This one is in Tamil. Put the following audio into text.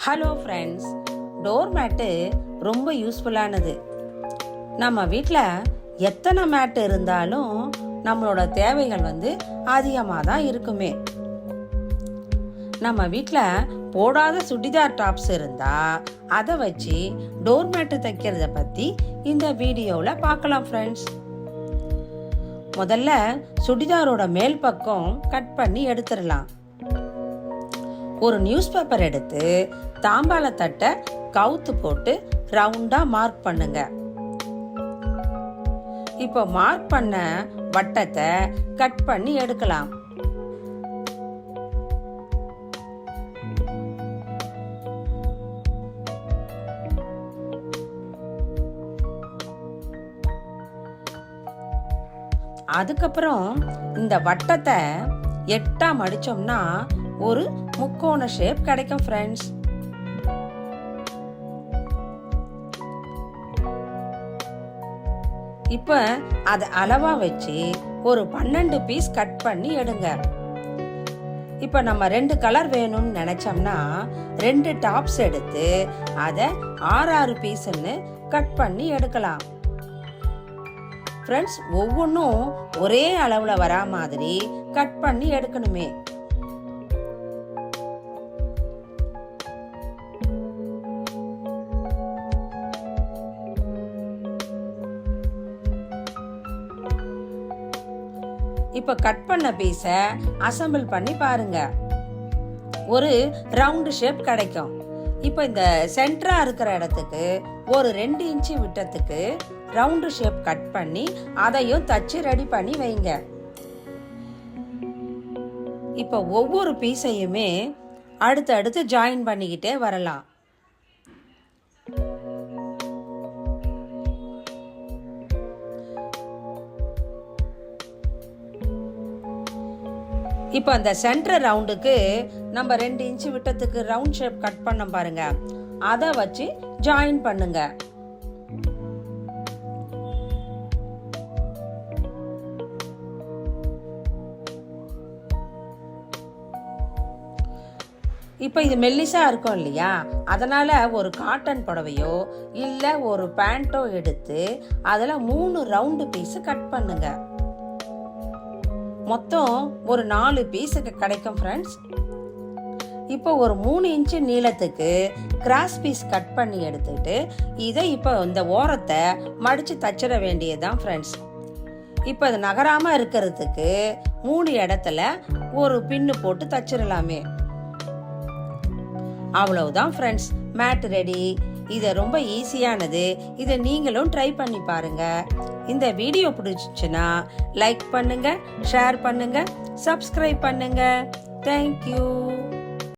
ஹலோ ஃப்ரெண்ட்ஸ், டோர் மேட்டு ரொம்ப யூஸ்ஃபுல்லானது. நம்ம வீட்டில் எத்தனை மேட்டு இருந்தாலும் நம்மளோட தேவைகள் அதிகமாக தான் இருக்குமே. நம்ம வீட்டில் போடாத சுடிதார் டாப்ஸ் இருந்தால் அதை வச்சு டோர் மேட்டு தைக்கிறத பற்றி இந்த வீடியோவில் பார்க்கலாம் ஃப்ரெண்ட்ஸ். முதல்ல சுடிதாரோட மேல் பக்கம் கட் பண்ணி எடுத்துடலாம். ஒரு நியூஸ் பேப்பர் எடுத்து தாம்பாள தட்டை கவுத்து போட்டு ரவுண்டா மார்க் பண்ணுங்க. இப்போ மார்க் பண்ண வட்டத்தை கட் பண்ணி எடுக்கலாம். அதுக்கப்புறம் இந்த வட்டத்தை 8ஆ மடிச்சோம்னா ஒரு முக்கோண ஷேப் கிடைக்கும் ஃப்ரெண்ட்ஸ். இப்ப அதை அளவா வச்சு ஒரு 12 பீஸ் கட் பண்ணி எடுங்க. இப்ப நம்ம 2 கலர் வேணும்னு நினைச்சோம்னா 2 டாப்ஸ் எடுத்து அதை 6 பீஸ்ன்னு கட் பண்ணி எடுக்கலாம். ஃப்ரெண்ட்ஸ், ஒவ்வொன்றும் ஒரே அளவுல வரா மாதிரி கட் பண்ணி எடுக்கணுமே. இப்ப கட் பண்ண பீஸை அசெம்பிள் பண்ணி பாருங்க. ஒரு ரவுண்ட் ஷேப் கிடைக்கும். இப்ப இந்த சென்டரா இருக்கிற இடத்துக்கு ஒரு 2 இன்ச்சு விட்டத்துக்கு ரவுண்ட் ஷேப் கட் பண்ணி அதையும் தச்சு ரெடி பண்ணி வைங்க. இப்ப ஒவ்வொரு பீஸையுமே அடுத்து ஜாயின் பண்ணிக்கிட்டே வரலாம். இப்போ அந்த சென்டர் ரவுண்டுக்கு நம்ம 2 இன்ச்சு விட்டத்துக்கு ரவுண்ட் ஷேப் கட் பண்ண பாருங்க, அதை வச்சு ஜாயின் பண்ணுங்க. இப்போ இது மெல்லிசா இருக்கும் இல்லையா, அதனால ஒரு காட்டன் புடவையோ இல்ல ஒரு பேண்டோ எடுத்து அதுல 3 ரவுண்டு பீஸ் கட் பண்ணுங்க. மொத்தம் ஒரு 4 பீஸுக்கு கிடைக்கும் ஃப்ரெண்ட்ஸ். இப்போ ஒரு 3 இன்ச்சு நீளத்துக்கு கிராஸ் பீஸ் கட் பண்ணி எடுத்துட்டு இதை இப்போ இந்த ஓரத்தை மடிச்சு தச்சிட வேண்டியதுதான் ஃப்ரெண்ட்ஸ். இப்போ அது நகராம இருக்கிறதுக்கு 3 இடத்துல ஒரு பின்னு போட்டு தச்சிடலாமே. அவ்வளவுதான் ஃப்ரெண்ட்ஸ், மேட் ரெடி. இது ரொம்ப ஈஸியானது. இதை நீங்களும் ட்ரை பண்ணி பாருங்க. இந்த வீடியோ பிடிச்சிச்சுன்னா லைக் பண்ணுங்க, ஷேர் பண்ணுங்க, சப்ஸ்கிரைப் பண்ணுங்க. தேங்க்யூ.